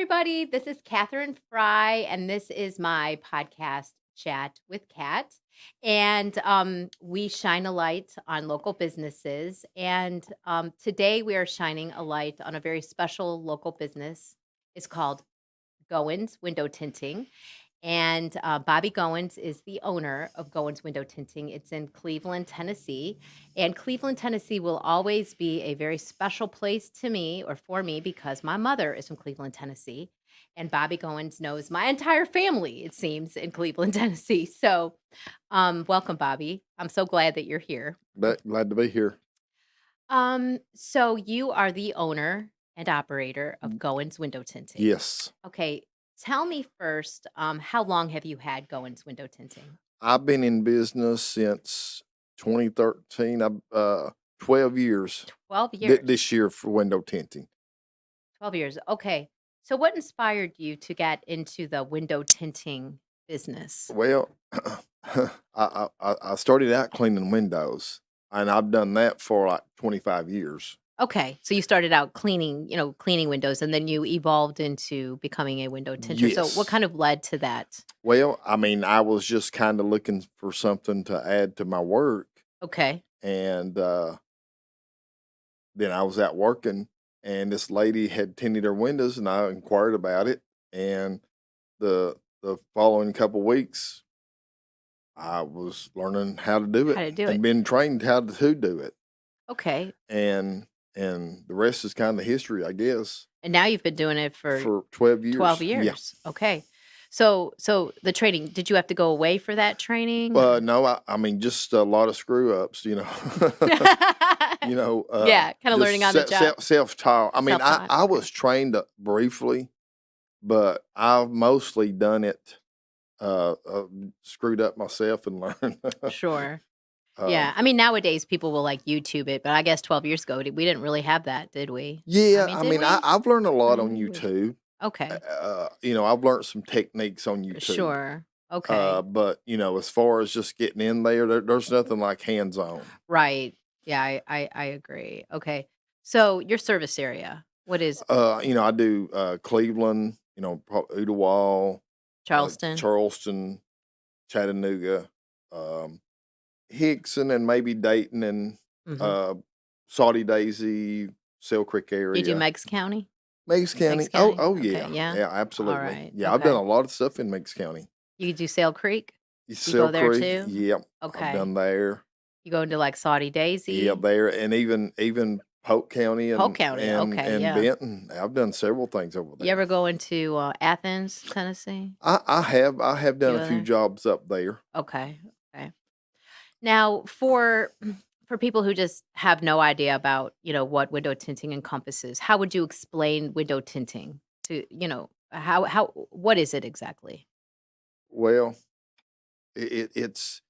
everybody. This is Catherine Fry, and this is my podcast, Chat with Kat. And we shine a light on local businesses. And today we are shining a light on a very special local business. It's called Goins Window Tinting. And Bobby Goins is the owner of Goins Window Tinting. It's in Cleveland, Tennessee. And Cleveland, Tennessee will always be a very special place to me or for me because my mother is from Cleveland, Tennessee. And Bobby Goins knows my entire family, it seems, in Cleveland, Tennessee. So, welcome, Bobby. I'm so glad that you're here. Glad to be here. So you are the owner and operator of Goins Window Tinting. Yes. Okay, tell me first, how long have you had Goins Window Tinting? I've been in business since 2013. 12 years 12 years. this year for window tinting. 12 years. Okay. So what inspired you to get into the window tinting business? Well, I started out cleaning windows, and I've done that for like 25 years. Okay. So you started out cleaning, cleaning windows and then you evolved into becoming a window tinter. So what Yes. kind of led to that? Well, I mean, I was just kind of looking for something to add to my work, Okay. and then I was out working, and this lady had tinted her windows, and I inquired about it, and the following couple weeks, I was learning how to do How it to do and it. been trained how to do it, Okay. and the rest is kind of history, I guess. And now you've been doing it for For 12 12 years, yeah. years. Okay. So the training, did you have to go away for that training or? No, I mean just a lot of screw ups, Yeah, kind of learning just on the job. self taught. I mean, Self-taught. I Okay. was trained briefly, but I've mostly done it screwed up myself and learned. Sure. um, Yeah. I mean, nowadays people will like YouTube it, but I guess 12 years ago, we didn't really have that, did we? I yeah, mean, I did mean, we? I've learned a lot on Maybe. YouTube. Okay. I've learned some techniques on YouTube. Sure. Okay. But as far as just getting in there's nothing like hands on. Right. Yeah, I agree. Okay. So your service area, what is I do Cleveland, Ooltewah, Charleston? Charleston, Chattanooga, um, Hickson, and maybe Dayton and Hmm. uh, Saudi Daisy, Sale Creek You do area. Meigs County? Meigs Meigs County. Oh, County? oh Okay. yeah, Yeah. yeah, All absolutely. right. Yeah, I've done Okay. a lot of stuff in Meigs County. You do Sale Creek? You Sale go there Creek, too? yep, I've Okay. done there. You go into like Saudi Yeah, Daisy? there, and even Polk County Polk and County. and Okay. and Yeah. Benton. I've done several things over You there. ever go into Athens, Tennessee? I have done You a go few there? jobs up there. Okay. Okay. Now, for people who just have no idea about, what window tinting encompasses, how would you explain window tinting to, how what is it exactly? Well, it's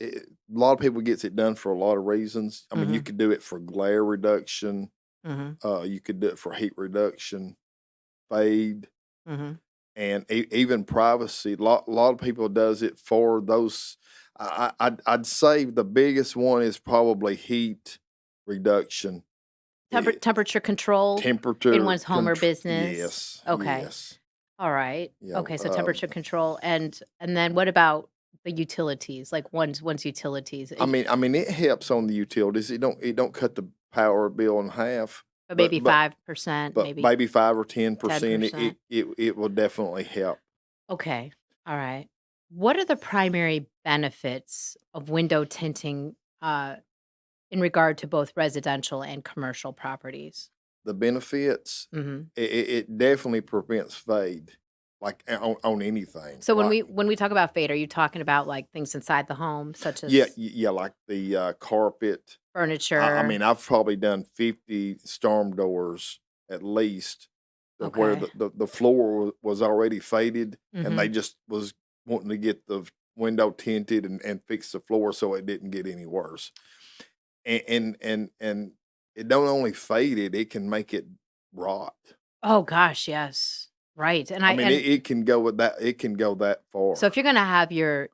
a lot of people gets it done for a lot of reasons. I mean, you Mhm. could do it for glare reduction. Mhm. You could do it for heat reduction, fade, Mhm. and even privacy. A lot of people does it for those. I'd say the biggest one is probably heat reduction. It, Temperature control in temperature one's home or control. business? Yes, Okay. yes. All right. Yeah. Okay, so temperature control and then what about the utilities? Like one's utilities? I mean, it helps on the utilities. It don't cut the power bill in half, But but maybe 5%, maybe maybe 5 or 10%. It 10%? it it, it will definitely help. Okay. All right. What are the primary benefits of window tinting in regard to both residential and commercial properties? The benefits, Hmm. it definitely prevents fade, like on anything. So when Like we talk about fade, are you talking about like things inside the home, such yeah, as yeah, like the carpet. I furniture? mean, I've probably done 50 storm doors at least, to where Okay. the floor was already faded, and they Hmm. just was wanting to get the window tinted and fix the floor so it didn't get any worse. And it don't only fade it, it can make it rot. Oh gosh, yes. Right, and I I mean, and it can go with that. It can go that so far, if you're gonna have your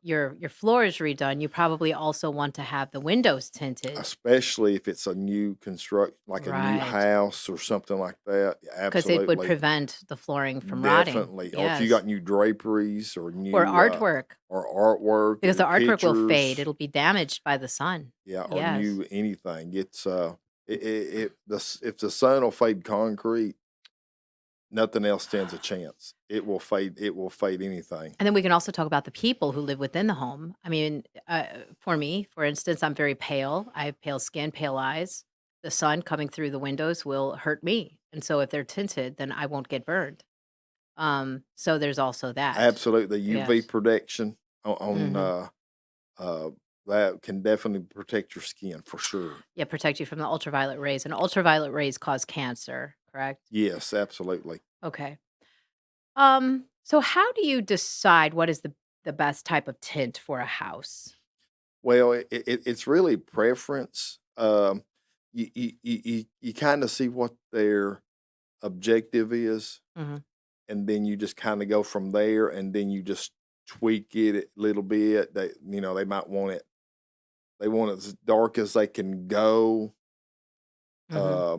floors redone, you probably also want to have the windows tinted. especially if it's a new construct, like a new Right, house or something like that. because it would Absolutely, prevent the flooring from rotting. definitely. Or if you Yes. got new draperies or Or new artwork, or artwork because or the artwork will fade, pictures, it'll be damaged by the sun. yeah, or Yes. new anything. If the sun will fade concrete, nothing else stands a chance. It will fade. It will fade anything. And then we can also talk about the people who live within the home. I mean, for me, for instance, I'm very pale. I have pale skin, pale eyes. The sun coming through the windows will hurt me. And so if they're tinted, then I won't get burned. So there's also that. Absolutely, UV Yes. protection on Hmm. uh, that can definitely protect your skin for sure. Yeah, protect you from the ultraviolet rays. And ultraviolet rays cause cancer, correct? Yes, absolutely. Okay. So how do you decide what is the best type of tint for a house? Well, it's really preference. You kind of see what their objective is, Hmm. and then you just kind of go from there, and then you just tweak it a little bit. They might want it. They want it as dark as they can go, Hmm. uh,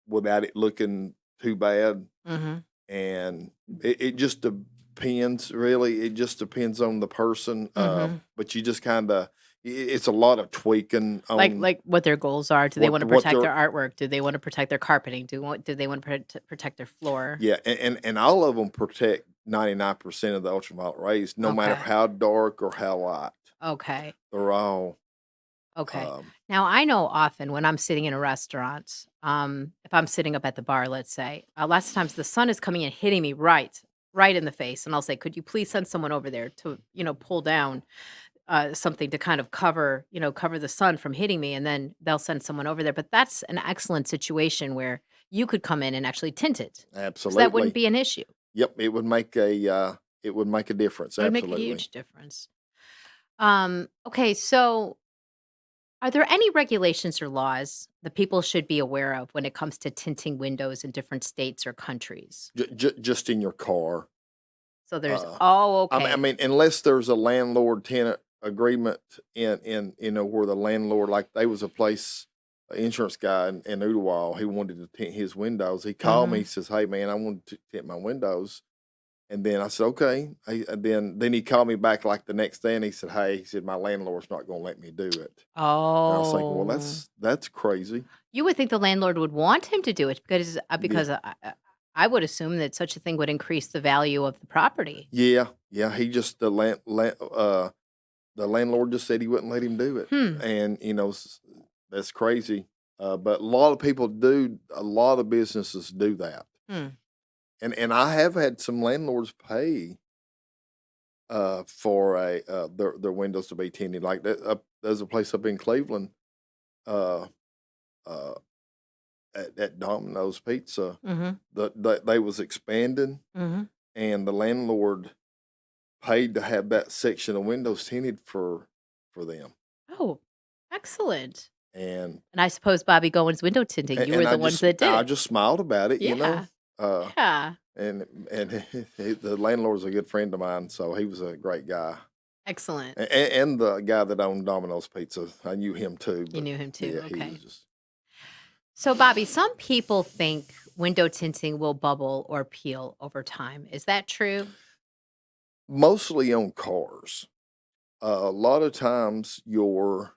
without it looking too bad. Hmm. And it just depends, really. It just depends on the person. Hmm. But you just kind of, it's a lot of tweaking on Like what their goals are. Do they what wanna what protect they're. their artwork? Do they wanna protect their carpeting? Do they wanna protect their floor? Yeah, and all of them protect 99% of the ultraviolet rays, no matter Okay. how dark or how light. Okay. They're all, Okay. um, Now, I know often when I'm sitting in a restaurant, if I'm sitting up at the bar, let's say, lots of times the sun is coming and hitting me right in the face, and I'll say, "Could you please send someone over there to, pull down, something to kind of cover the sun from hitting me," and then they'll send someone over there, but that's an excellent situation where you could come in and actually tint it, because that wouldn't absolutely. be an issue. Yep, it would make a difference, It would make a absolutely. huge difference. Okay, so are there any regulations or laws that people should be aware of when it comes to tinting windows in different states or countries? Just in your car. So there's Uh, oh, I okay. mean, unless there's a landlord-tenant agreement where the landlord, like, there was a place, an insurance guy in Ooltewah, he wanted to tint his windows. He called me, he Mhm. says, "Hey, man, I want to tint my windows." And then I said, "Okay." And then he called me back, like, the next day, and he said, "Hey," he said, "my landlord's not gonna let me do it." And I was thinking, "Well, Oh. that's crazy." You would think the landlord would want him to do it Yeah. because I would assume that such a thing would increase the value of the property. Yeah, yeah, he just the landlord just said he wouldn't let him do it, Hmm. and, that's crazy, but a lot of people do a lot of businesses do that, Hmm. and I have had some landlords pay, for their windows to be tinted, like, there's a place up in Cleveland, uh, uh, at Domino's Pizza, Mhm. that they was expanding, Mhm. and the landlord paid to have that section of windows tinted for them, Oh, excellent. and And I suppose Bobby Goins Window Tinting, you were and the ones that did I it. just smiled about it, Yeah. uh, Yeah. and the landlord's a good friend of mine, so he was a great guy, Excellent. and the guy that owned Domino's Pizza, I knew him too, You but knew him too. yeah, he was Okay. just So, Bobby, some people think window tinting will bubble or peel over time. Is that true? mostly on cars. A lot of times, your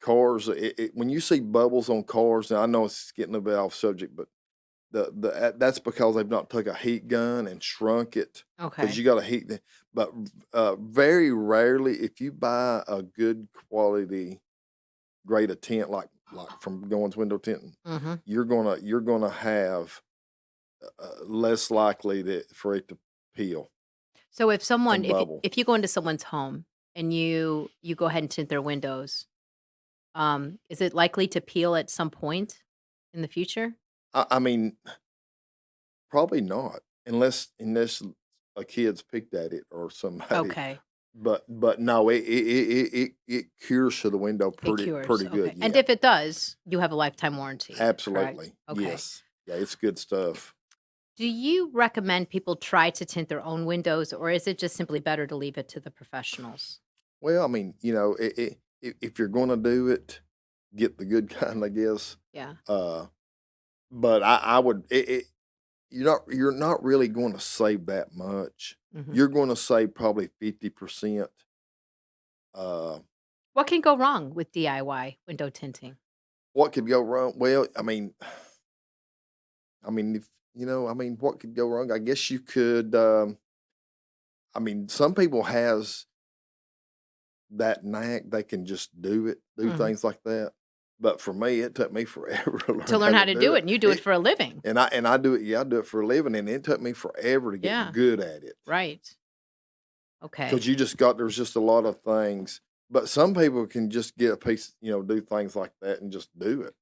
cars, when you see bubbles on cars, and I know it's getting a bit off subject, but that's because they've not took a heat gun and shrunk it, because Okay. you got to heat the. But very rarely, if you buy a good quality grade of tint, like from Goins Window Tinting, Hmm. you're gonna have less likely for it to peel So, if someone, and bubble. if you go into someone's home and you go ahead and tint their windows, is it likely to peel at some point in the future? I mean, probably not, unless a kid's picked at it or somebody. Okay, But no, it cures to the window it pretty cures. pretty good. Okay, and Yeah. if it does, you have a lifetime warranty. Correct. Absolutely. Okay. Yes. Yeah, it's good stuff. Do you recommend people try to tint their own windows, or is it just simply better to leave it to the professionals? Well, I mean, if you're gonna do it, get the good kind, I guess. Yeah. Uh, but I would you're not really going to save that much. Mhm. You're going to save probably 50%. Uh, What can go wrong with DIY window tinting? what could go wrong? Well, if what could go wrong? I guess you could. Some people has that knack. They can just do Mhm. things like that. But for me, it took me forever to To learn learn how how to to do do it, it. and you do it for a living. And I do it. Yeah, I do it for a living, and it took me forever to get Yeah, good at it. right. Okay. Because there's just a lot of things. But some people can just get a piece, do things like that and just do it.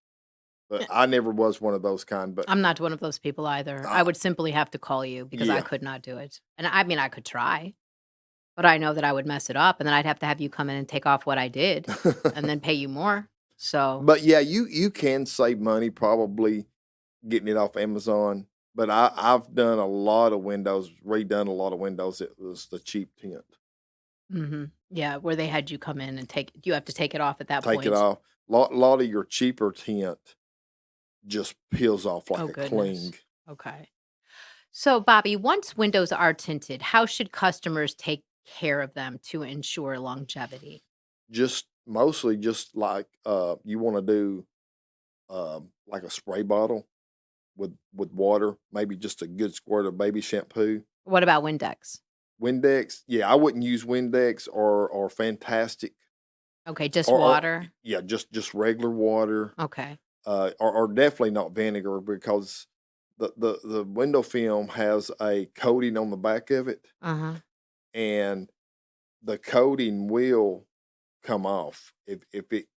But Yeah, I never was one of those kind. But I'm not one of those people either. I I, would simply have to call you because I yeah, could not do it. And I mean, I could try, but I know that I would mess it up, and then I'd have you come in and take off what I did and then pay you more. So, but yeah, you can save money probably getting it off Amazon. But I've done a lot of windows, redone a lot of windows. It was the cheap tint. mhm. Yeah, where they had you come in and you have to take it off at that Take it point. off. Lot of your cheaper tint just peels off like Oh, a goodness. cling. Okay. So, Bobby, once windows are tinted, how should customers take care of them to ensure longevity? Just mostly just like you want to do like a spray bottle with water, maybe just a good squirt of baby shampoo. What about Windex? Windex, yeah, I wouldn't use Windex or Fantastic Okay, just or water. yeah, just regular water, Okay. or definitely not vinegar because the window film has a coating on the back of it, Uh-huh. and the coating will come off if it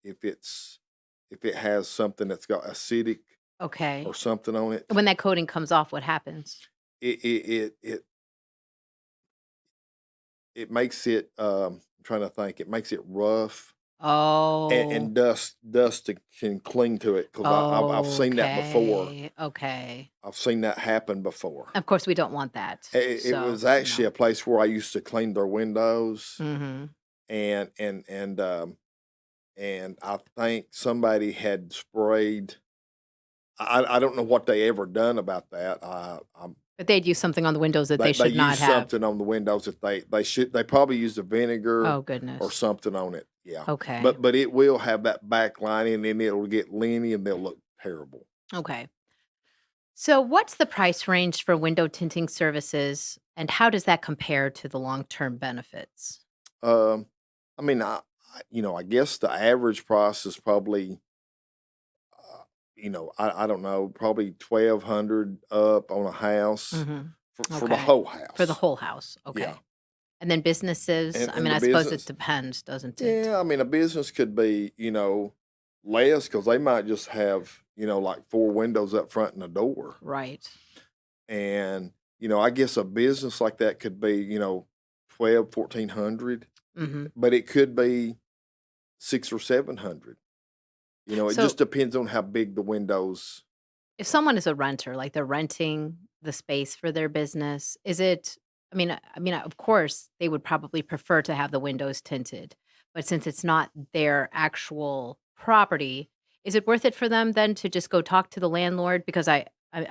has something that's got acidic or Okay. something on it. When that coating comes off, what happens? It makes it, I'm trying to think, it makes it rough Oh. and dust can cling to it because I've seen that before. Okay. Okay. I've seen that happen before. Of course, we don't want that. It So, was actually a place where I used to clean their windows, Mhm. and and and um and I think somebody had sprayed. I don't know what they ever done about that. But they'd use something on the windows that they They should not used have. something on the windows that they probably used a vinegar Oh, or goodness. something on it, yeah. Okay. But it will have that back lining and it'll get liney and they'll look terrible. Okay. So, what's the price range for window tinting services, and how does that compare to the long-term benefits? Um, I guess the average price is probably, I don't know, probably 1,200 up on a house Mhm. for the Okay. whole For the house. whole house. Yeah. Okay. And then businesses, I And mean, the I suppose it business, depends, doesn't it? yeah, a business could be, less because they might just have, like 4 windows up front and a door. Right. And, I guess a business like that could be, 12, 1,400, Mhm. but it could be 6 or 700. It So, just depends on how big the windows. if someone is a renter, like they're renting the space for their business, is it of course, they would probably prefer to have the windows tinted, but since it's not their actual property, is it worth it for them then to just go talk to the landlord? Because I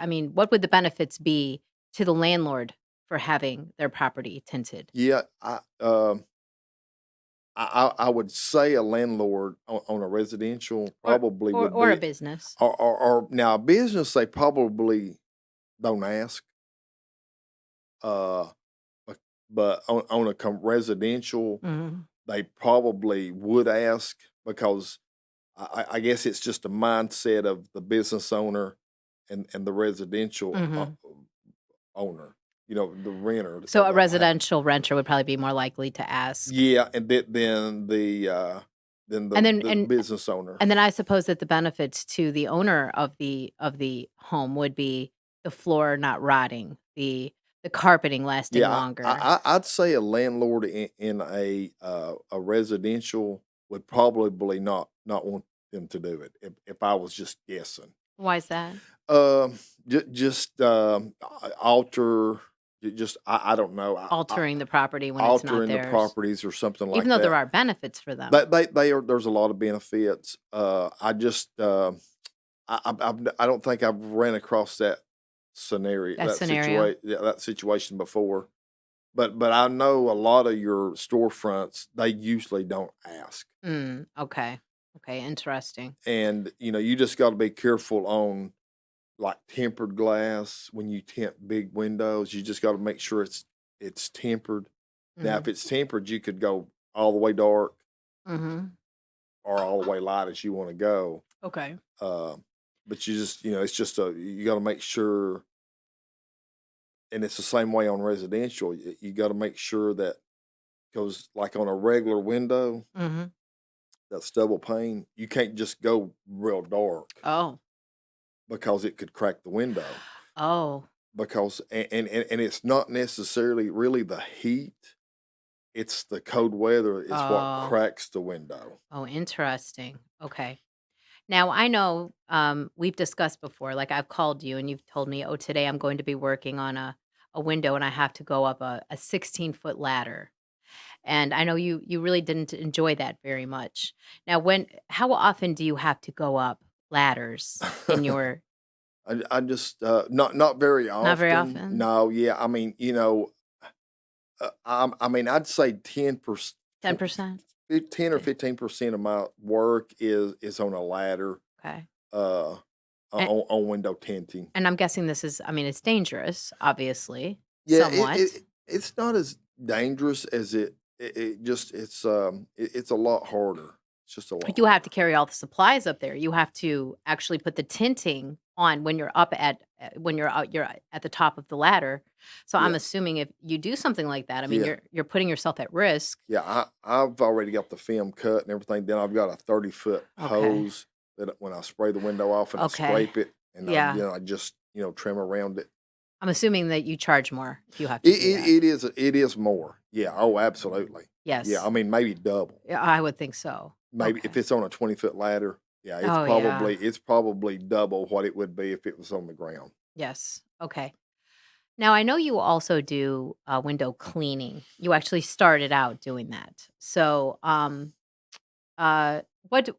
mean, what would the benefits be to the landlord for having their property tinted? Yeah, I would say a landlord on a residential Or probably or would or a be, business? or now a business, they probably don't ask, uh, but on a residential, Mhm. they probably would ask because I guess it's just a mindset of the business owner and the residential Mhm. owner, the renter So a that will have. residential renter would probably be more likely to ask. Yeah, and then And then the business owner. and then I suppose that the benefits to the owner of the home would be the floor not rotting, the carpeting lasting Yeah, longer. I'd say a landlord in a residential would probably not want them to do it if I was just guessing. Why is that? Just alter, just I don't know, Altering the property when it's not altering the theirs, properties or something even like though there that. are benefits for them. They are, there's a lot of benefits. I just I don't think I've ran across that scenario, That scenario? that situation before. But I know a lot of your storefronts, they usually don't ask. Okay. Okay, interesting. And, you just gotta be careful on, like, tempered glass when you tint big windows, you just gotta make sure it's tempered. Now, if Mhm. it's tempered, you could go all the way dark Mhm. or all the way light as you wanna go. Okay. Uh, but you just, it's just you gotta make sure, and it's the same way on residential, you gotta make sure that, because like on a regular window, Mhm. that's double pane, you can't just go real dark Oh. because it could crack the window. Oh. Because and it's not necessarily really the heat, it's the cold weather is what Oh. cracks the window. Oh, interesting. Okay. Now, I know, we've discussed before, like, I've called you and you've told me, "Oh, today I'm going to be working on a window and I have to go up a 16-foot ladder." And I know you really didn't enjoy that very much. Now, how often do you have to go up ladders in your I just, not very not very often. often? No, yeah, I mean, I mean, I'd say 10%, 10%? 10 or 15% of my work is on a ladder, Okay. uh, And on window tinting. and I'm guessing this is I mean, it's dangerous, obviously, Yeah, somewhat. it's not as dangerous as it just it's a lot harder. It's just a lot You have to harder. carry all the supplies up there. You have to actually put the tinting on when you're up when you're at the top of the ladder. So I'm Yeah, assuming if you do something like that, I mean, yeah, you're putting yourself at risk. yeah. I've already got the film cut and everything. Then I've got a 30-foot Okay. hose that when I spray the window off and I Okay. scrape it and Yeah. I just trim around it. I'm assuming that you charge more if you have to It do it, that. it is more. Yeah. Oh, absolutely. Yeah. I Yes. mean, maybe double. Yeah, I would think so. Maybe if Okay. it's on a 20-foot ladder. Yeah, Oh, yeah. it's probably double what it would be if it was on the ground. Yes. Okay. Now, I know you also do, window cleaning. You actually started out doing that. So,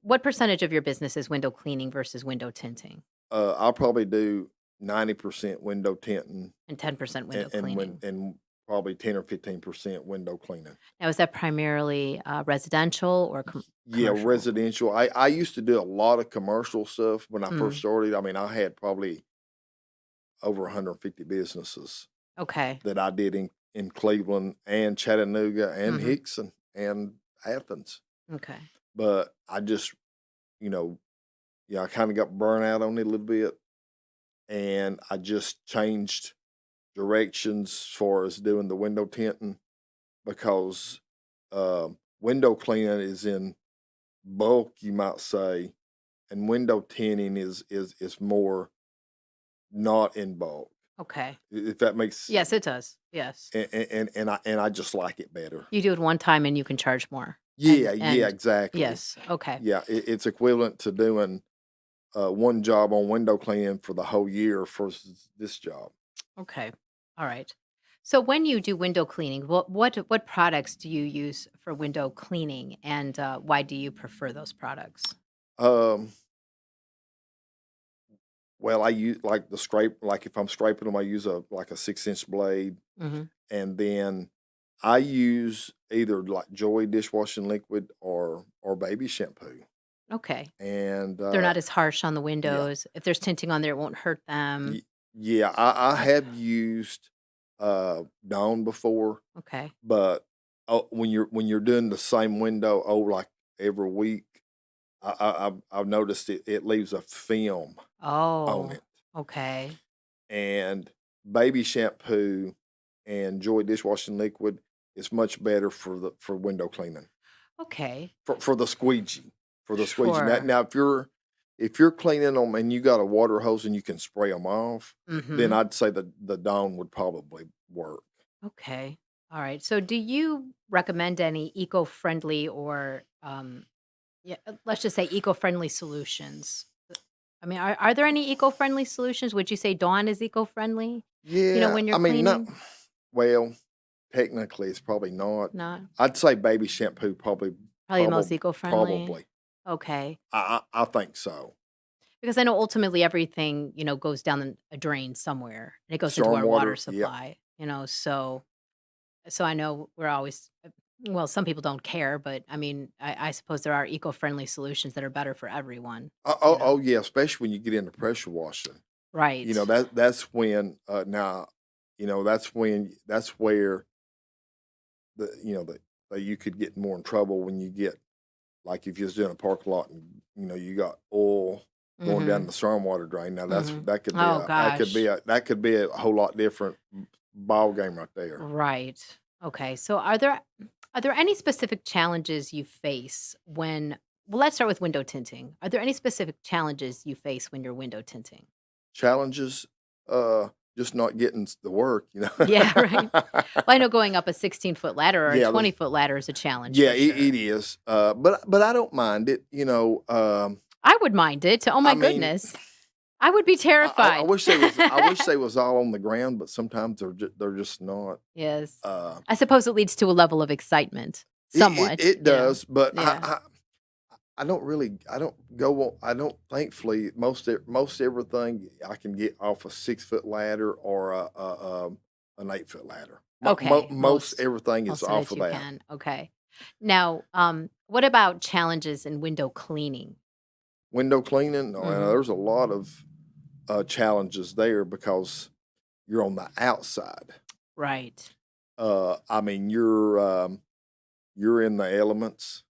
what percentage of your business is window cleaning versus window tinting? I'll probably do 90% window tinting And 10% and, window cleaning. probably 10 or 15% window cleaning. Now, is that primarily, residential or Yeah, commercial? residential. I used to do a lot of commercial stuff when I first Mm, started. I mean, I had probably over 150 businesses okay. that I did in Cleveland and Chattanooga and Mhm. Hickson and Athens. Okay. But I just, you know, yeah, I kind of got burnt out on it a little bit, and I just changed directions as far as doing the window tinting because window cleaning is in bulk, you might say, and window tinting is more not in bulk. Okay. If that makes, Yes, it does. Yes. and I just like it better. You do it one time and you can charge more. Yeah, yeah, And exactly. yes, okay. Yeah, it's equivalent to doing one job on window cleaning for the whole year versus this job. Okay. All right. So when you do window cleaning, what products do you use for window cleaning, and why do you prefer those products? Um, well, I use like the scrape, like if I'm scraping them, I use a 6-inch blade, Hmm. and then I use either like Joy dishwashing liquid or baby shampoo, Okay. and They're not as harsh on the yeah, windows. If there's tinting on there, it won't hurt them. y- yeah, I have used Dawn before, Okay. but when you're doing the same window, like every week, I've noticed it leaves a film on Oh, it, okay. and baby shampoo and Joy dishwashing liquid is much better for window cleaning Okay. for the squeegee Now, Sure. if you're cleaning them and you got a water hose and you can spray them off, then Mhm. I'd say the Dawn would probably work. Okay. All right. So do you recommend any eco-friendly or yeah, let's just say eco-friendly solutions? I mean, are there any eco-friendly solutions? Would you say Dawn is eco-friendly, Yeah, when you're I mean, not cleaning? well, technically, it's probably not. Not I'd say baby shampoo probably the most eco-friendly? probably. Okay. I think so. Because I know ultimately everything, goes down a drain somewhere, and it goes into our water Stormwater, yep. supply, so I know we're always well, some people don't care, but I mean, I suppose there are eco-friendly solutions that are better for everyone, you know? Yeah, especially when you get into pressure washing. Right. That's when, now, that's where that you could get more in trouble when you get like, if you're just in a parking lot and, you got oil going down Mhm. the stormwater drain. Now Mhm. that could be Oh a gosh. that could be a whole lot different ball game right there. Right. Okay. So are there any specific challenges you face when well, let's start with window tinting. Are there any specific challenges you face when you're window tinting? Challenges, just not getting the work, Yeah, right. Well, I know going up a 16-foot ladder or a Yeah, 20-foot ladder is a challenge yeah, for sure. it is. But I don't mind it. I would mind it. Oh I my mean, goodness. I would be I terrified. wish they was all on the ground, but sometimes they're just not. Yes. Uh, I suppose it leads to a level of excitement somewhat, it does, but Yeah. I don't really I don't thankfully most everything I can get off a 6 foot ladder or an 8 foot ladder. Okay. Most Most everything is most of off it of you that. can. Okay. Now, what about challenges in window cleaning? Window cleaning, Mhm. there's a lot of challenges there because you're on the outside. Right. I mean, you're in the elements.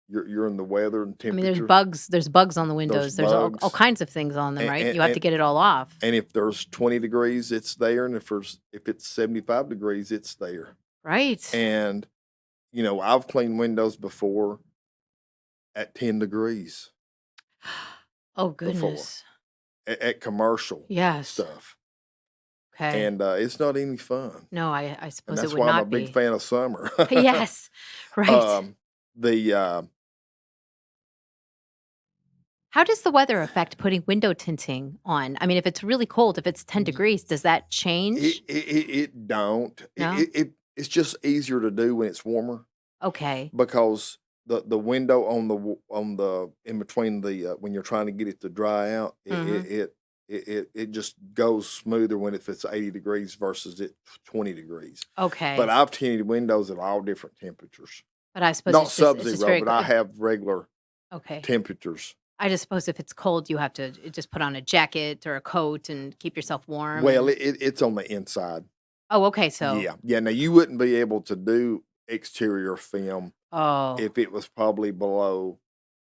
You're in the weather and I mean, there's temperature. bugs there's bugs on the There's windows. There's all bugs, kinds of things on them, and right? and You have to and, get it all off. and if there's 20 degrees, it's there, and if it's 75 degrees, it's there. Right. And I've cleaned windows before at 10 degrees Oh, before goodness. at commercial Yes. stuff, Okay. and it's not any fun. No, I And suppose it that's would why I'm a not big be. fan of summer. Yes. Right. um, the How does the weather affect putting window tinting on? I mean, if it's really cold, if it's 10 degrees, does that change? it don't No? it's just easier to do when it's warmer Okay. because the window on the in between the when you're trying to get it to dry out, Mhm. it just goes smoother when if it's 80 degrees versus it 20 degrees. But Okay. I've tinted windows at all different temperatures, But I suppose not it's just sub-zero, very but I have regular okay. temperatures. I just suppose if it's cold, you have to just put on a jacket or a coat and keep yourself warm Well, and it's on the inside. oh, okay, so Yeah, yeah. Now you wouldn't be able to do exterior film oh. if it was probably below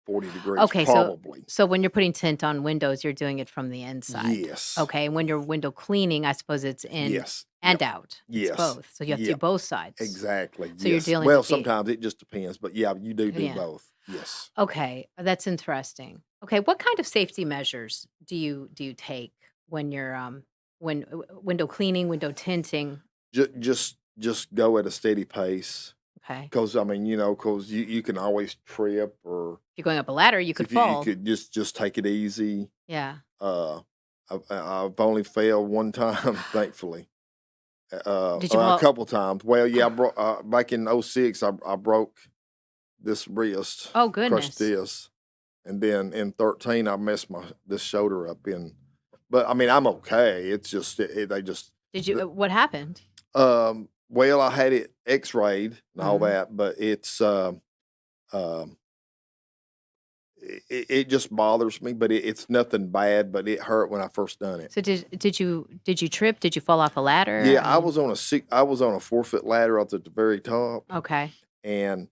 40 degrees, Okay, so probably. when you're putting tint on windows, you're doing it from the inside. Yes. Okay, and when you're window cleaning, I suppose it's in Yes. and Yep. out. It's Yes. both. So you have to do Yep. both sides. Exactly. So you're Yes. dealing Well, with the sometimes it just depends, but yeah, you do yeah. both. Yes. Okay, that's interesting. Okay, what kind of safety measures do you take when you're when window cleaning, window tinting? Just go at a steady pace Okay. because I mean, because you can always trip or If you're going up a ladder, you could if you fall. could just take it easy. Yeah. Uh, I've only failed one time, thankfully. Did you A fall? couple times. Well, yeah, I broke back in '06. I broke this wrist, Oh crushed goodness. this, and then in 13 I messed my this shoulder up in. But I mean, I'm okay. It's just they just. Did you The, what happened? well, I had it X-rayed and all Mhm. that, but it's um, it just bothers me. But it's nothing bad. But it hurt when I first done it. So did you trip? Did you fall off a ladder? Yeah, I mean, I was on a 4 foot ladder up at the very top, okay. and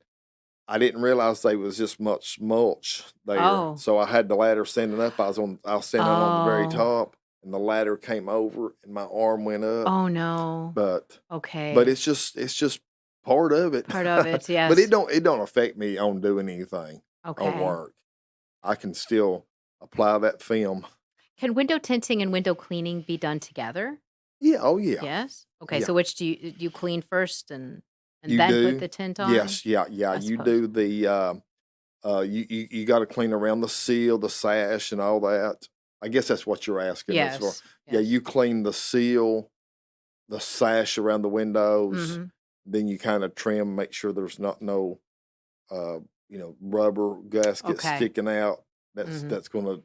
I didn't realize there was this much mulch there, Oh. so I had the ladder standing up. I was standing on the very Oh. top, and the ladder came over, and my arm went up. Oh no. But Okay. it's just part of it. Part of it, But yes. it don't affect me on doing anything on Okay. work. I can still apply that film. Can window tinting and window cleaning be done together? Yeah. Oh yeah. Yes? Okay, Yeah. so which do you clean first and You then put do. the tint on? Yes. Yeah. Yeah. I You suppose. do the. You got to clean around the seal, the sash, and all that. I guess that's what you're asking as far. Yes, Yeah, yes. you clean the seal, the sash around the windows, Mhm. then you kinda trim, make sure there's not no, uh, rubber gaskets Okay. sticking out. Mhm. That's gonna,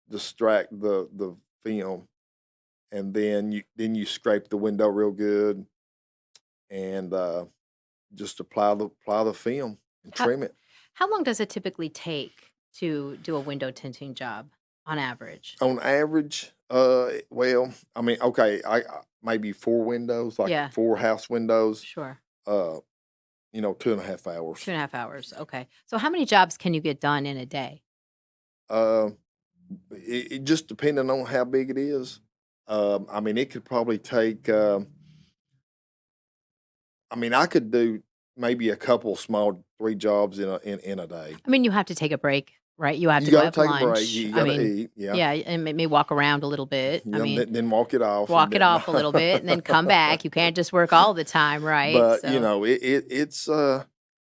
distract the film, and then you scrape the window real good and, just apply the film and How trim it. how long does it typically take to do a window tinting job on average? On average, well, I mean, okay, I maybe 4 windows, like Yeah, 4 house windows, sure. uh, 2.5 hours. 2.5 hours, okay. So how many jobs can you get done in a day? Uh, it just depending on how big it is. I mean, it could probably take, I mean, I could do maybe a couple small 3 jobs in a day. I mean, you have to take a break, right? You have You to go gotta have take a break, lunch. you I gotta mean, eat, yeah. yeah, and maybe walk around a little bit. I Yeah, mean, then walk it off and walk it then off a little bit and then come back. You can't just work all the time, right? but, So, it's,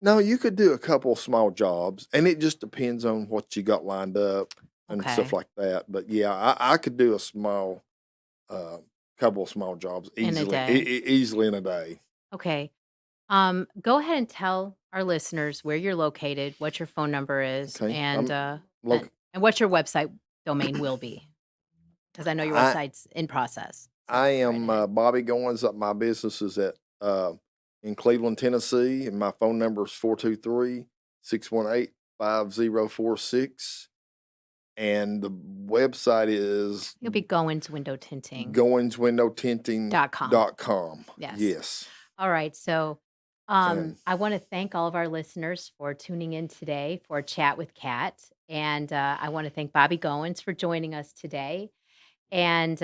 no, you could do a couple small jobs, and it just depends on what you got lined up and stuff okay, like that, but, yeah, I could do a uh, couple of small jobs in a easily, day. easily in a day, Okay. Go ahead and tell our listeners where you're located, what your phone number is, okay? and Look, and what your website domain will be, because I know your I website's in process. So I go right am, ahead. Bobby Goins, my business is in Cleveland, Tennessee, and my phone number is 423-618-5046. And the website is It'll be Goins Window Tinting. .com. goinswindowtinting.com. Yes. Yes. All right. So, And I want to thank all of our listeners for tuning in today for Chat with Kat, and I want to thank Bobby Goins for joining us today. And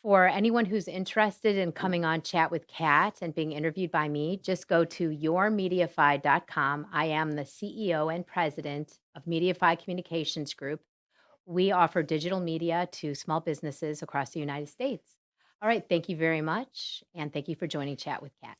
for anyone who's interested in coming on Chat with Kat and being interviewed by me, just go to yourmediafy.com. I am the CEO and president of Mediafy Communications Group. We offer digital media to small businesses across the United States. All right. Thank you very much. And thank you for joining Chat with Kat.